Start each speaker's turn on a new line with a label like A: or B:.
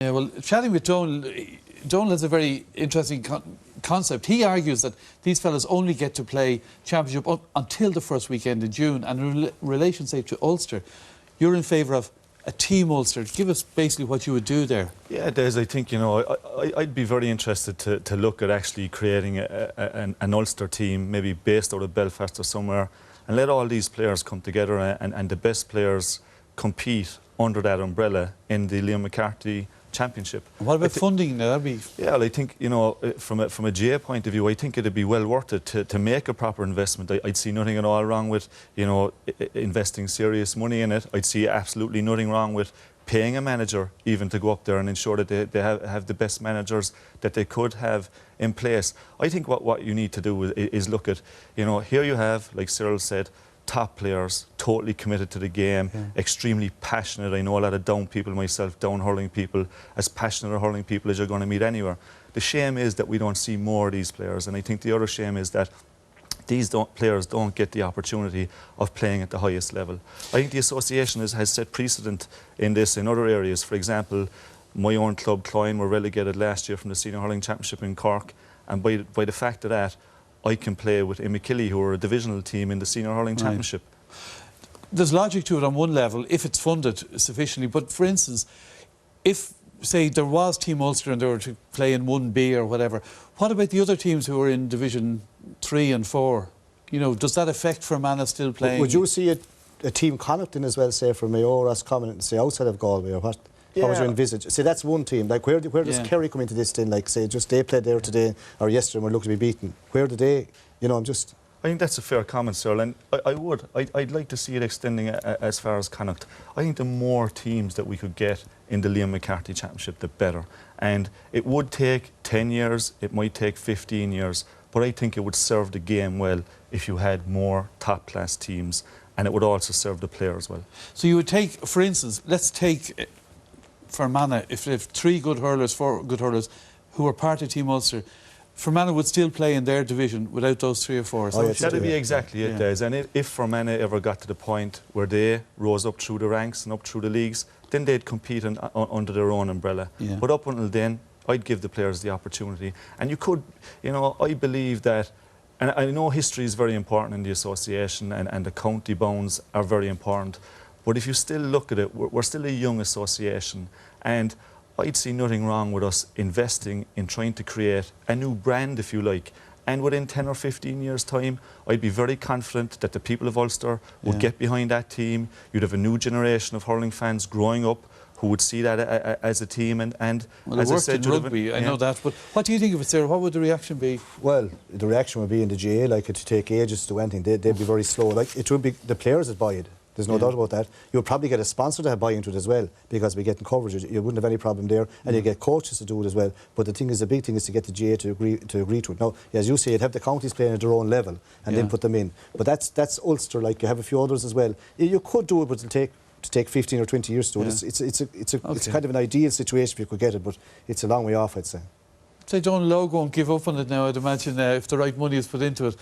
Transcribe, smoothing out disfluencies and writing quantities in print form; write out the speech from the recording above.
A: Yeah, well, chatting with Dónal has a very interesting concept. He argues that these fellas only get to play championship until the first weekend in June. And in relation, say, to Ulster, you're in favour of a team Ulster. Give us basically what you would do there.
B: Yeah, Des, I think, you know, I'd be very interested to look at actually creating an Ulster team, maybe based out of Belfast or somewhere, and let all these players come together and the best players compete under that umbrella in the Liam McCarthy Championship.
A: And what about funding? That'd be...
B: Yeah, well, I think, you know, from a GA point of view, I think it'd be well worth it to make a proper investment. I'd see nothing at all wrong with, you know, investing serious money in it. I'd see absolutely nothing wrong with paying a manager even to go up there and ensure that they have the best managers that they could have in place. I think what you need to do is look at, you know, here you have, like Cyril said, top players, totally committed to the game, extremely passionate. I know a lot of down people myself, down hurling people, as passionate hurling people as you're going to meet anywhere. The shame is that we don't see more of these players, and I think the other shame is that these players don't get the opportunity of playing at the highest level. I think the association has set precedent in this in other areas. For example, my own club, Cloyne, were relegated last year from the Senior Hurling Championship in Cork, and by the fact of that, I can play with Imekilly, who are a divisional team in the Senior Hurling Championship.
A: There's logic to it on one level, if it's funded sufficiently. But for instance, if, say, there was Team Ulster and they were to play in 1B or whatever, what about the other teams who are in Division 3 and 4? You know, does that affect Fermanagh still playing?
C: Would you see a team Connacht in as well, say, for Mayoras coming and say outside of Galway, or what? How would you envisage? See, that's one team. Like, where does Kerry come into this then? Like, say, just they played there today or yesterday and were looking to be beaten. Where do they, you know, I
B: think that's a fair comment, Cyril, and I'd like to see it extending as far as Connacht. I think the more teams that we could get in the Liam McCarthy Championship, the better. And it would take 10 years, it might take 15 years, but I think it would serve the game well if you had more top-class teams, and it would also serve the players well.
A: So you would take, for instance, let's take Fermanagh, if 3 good hurlers, 4 good hurlers, who are part of Team Ulster, Fermanagh would still play in their division without those 3 or 4. So
B: that'd be exactly it, Des. And if Fermanagh ever got to the point where they rose up through the ranks and up through the leagues, then they'd compete under their own umbrella. But up until then, I'd give the players the opportunity. And you could, you know, I believe that, and I know history is very important in the association, and the county bounds are very important. But if you still look at it, we're still a young association, and I'd see nothing wrong with us investing in trying to create a new brand, if you like. And within 10 or 15 years' time, I'd be very confident that the people of Ulster would get behind that team. You'd have a new generation of hurling fans growing up who would see that as a team. And
A: well,
B: as
A: it
B: I
A: worked
B: said,
A: in rugby, I know that. But what do you think of it, Sarah? What would the reaction be?
C: Well, the reaction would be in the GA, like, it'd take ages to do anything. They'd be very slow. Like, it would be the players that buy it. There's no doubt about that. You'll probably get a sponsor to buy into it as well, because we're getting coverage. You wouldn't have any problem there, and you get coaches to do it as well. But the thing is, the big thing is to get the GA to agree to it. Now, as you say, you'd have the counties playing at their own level and then put them in. But that's Ulster. Like, you have a few others as well. You could do it, but it'll take 15 or 20 years to do it. It's kind of an ideal situation if you could get it, but it's a long way off, I'd say.
A: Say Dónal Óg won't give up on it now, I'd imagine, if the right money is put into it.